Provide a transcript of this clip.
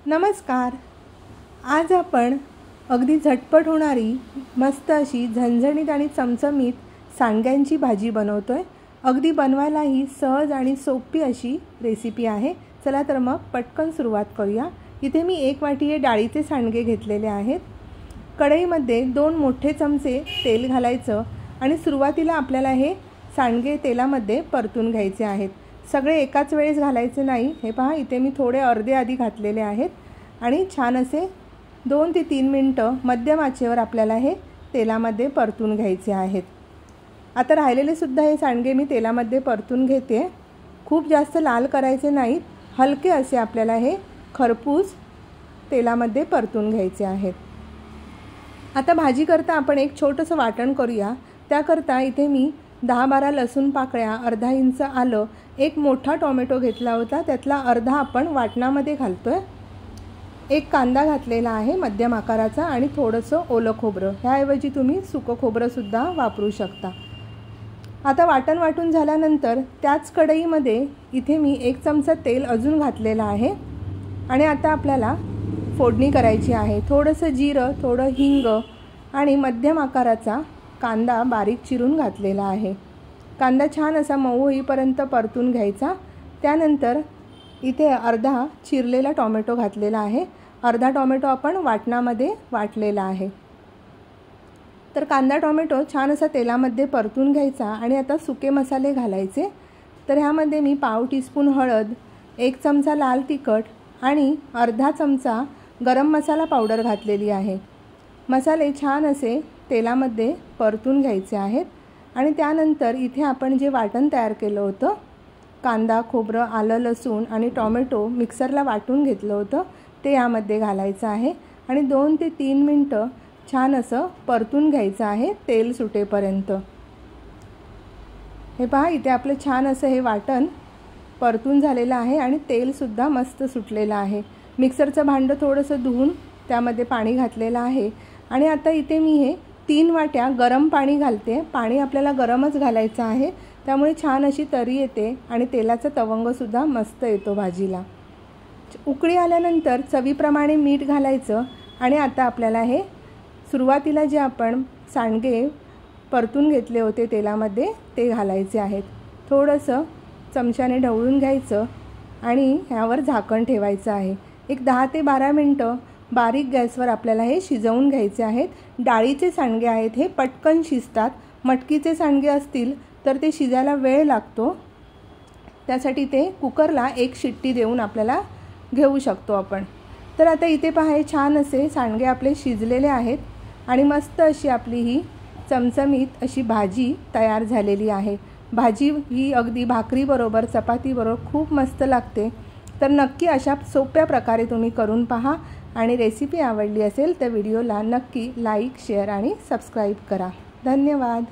नमस्कार। आज आपण अगदी झटपट होणारी मस्त अशी झणझणीत आणि चमचमीत सांडग्यांची भाजी बनवतोय। अगदी बनवायलाही सहज आणि सोपी अशी रेसिपी आहे। चला तर मग पटकन सुरुवात करूया। इथे मी 1 वाटी हे डाळीचे सांडगे घेतलेले आहेत। कढईमध्ये 2 मोठे चमचे तेल घालायचं आणि सुरुवातीला आपल्याला हे सांडगे तेलामध्ये परतून घ्यायचे आहेत। सगळे एकाच वेळेस घालायचे नाही। हे पहा, इथे मी थोडे अर्धे आधी घातलेले आहेत आणि छान असे 2 ते 3 मिनिटं मध्यम आचेवर आपल्याला हे तेलामध्ये परतून घ्यायचे आहेत। आता राहिलेले सुद्धा हे सांडगे मी तेलामध्ये परतून घेते। खूप जास्त लाल करायचे नाहीत, हलके असे आपल्याला हे खरपूस तेलामध्ये परतून घ्यायचे आहेत। आता भाजी करता आपण एक छोटंसं वाटण करूया। त्याकरता इथे मी 10-12 लसूण पाकळ्या, अर्धा इंच आलं, एक मोठा टोमॅटो घेतला होता, त्यातला अर्धा आपण वाटणामध्ये घालतोय। एक कांदा घातलेला आहे मध्यम आकाराचा आणि थोडंसं ओलं खोबरं, ह्याऐवजी तुम्ही सुकं खोबरं सुद्धा वापरू शकता। आता वाटण वाटून झाल्यानंतर त्याच कढईमध्ये इथे मी 1 चमचा तेल अजून घातलेला आहे आणि आता आपल्याला फोडणी करायची आहे। थोडंसं जिरं, थोडं हिंग आणि मध्यम आकाराचा कांदा बारीक चिरून घातलेला आहे। कांदा छान असा मऊ होईपर्यंत परतून घ्यायचा। त्यानंतर इथे अर्धा चिरलेला टोमॅटो घातलेला आहे। अर्धा टोमॅटो आपण वाटणामध्ये वाटलेला आहे। तर कांदा टोमॅटो छान असा तेलामध्ये परतून घ्यायचा आणि आता सुके मसाले घालायचे। तर ह्यामध्ये मी पाव टीस्पून हळद, 1 चमचा लाल तिखट आणि अर्धा चमचा गरम मसाला पावडर घातलेली आहे। मसाले छान असे तेलामध्ये परतून घ्यायचे आहेत आणि त्यानंतर इथे आपण जे वाटण तयार केलं होतं, कांदा, खोबरं, आलं, लसूण आणि टोमॅटो मिक्सरला वाटून घेतलं होतं, ते यामध्ये घालायचं आहे आणि 2 ते 3 मिनिटं छान असं परतून घ्यायचं आहे तेल सुटेपर्यंत। हे पहा, इथे आपलं छान असं हे वाटण परतून झालेलं आहे आणि तेलसुद्धा मस्त सुटलेलं आहे। मिक्सरचं भांडं थोडंसं धुवून त्यामध्ये पाणी घातलेलं आहे आणि आता इथे मी हे 3 वाट्या गरम पाणी घालते। पाणी आपल्याला गरमच घालायचं आहे, त्यामुळे छान अशी तरी येते आणि तेलाचा तवंगसुद्धा मस्त येतो भाजीला। उकळी आल्यानंतर चवीप्रमाणे मीठ घालायचं आणि आता आपल्याला हे सुरुवातीला जे आपण सांडगे परतून घेतले होते तेलामध्ये, ते घालायचे आहेत। थोडंसं चमच्याने ढवळून घ्यायचं आणि ह्यावर झाकण ठेवायचं आहे। एक 10 ते 12 मिनिटं बारीक गॅसवर आपल्याला हे शिजवून घ्यायचे आहेत। डाळीचे सांडगे आहेत, हे पटकन शिजतात। मटकीचे सांडगे असतील तर ते शिजायला वेळ लागतो, त्यासाठी ते कुकरला 1 शिट्टी देऊन आपल्याला घेऊ शकतो आपण। तर आता इथे पहा, हे छान असे सांडगे आपले शिजलेले आहेत आणि मस्त अशी आपली ही चमचमीत अशी भाजी तयार झालेली आहे। भाजी ही अगदी भाकरीबरोबर, चपातीबरोबर खूप मस्त लागते। तर नक्की अशा सोप्या प्रकारे तुम्ही करून पहा आणि रेसिपी आवडली असेल तर व्हिडिओला नक्की लाईक, शेअर आणि सबस्क्राईब करा। धन्यवाद।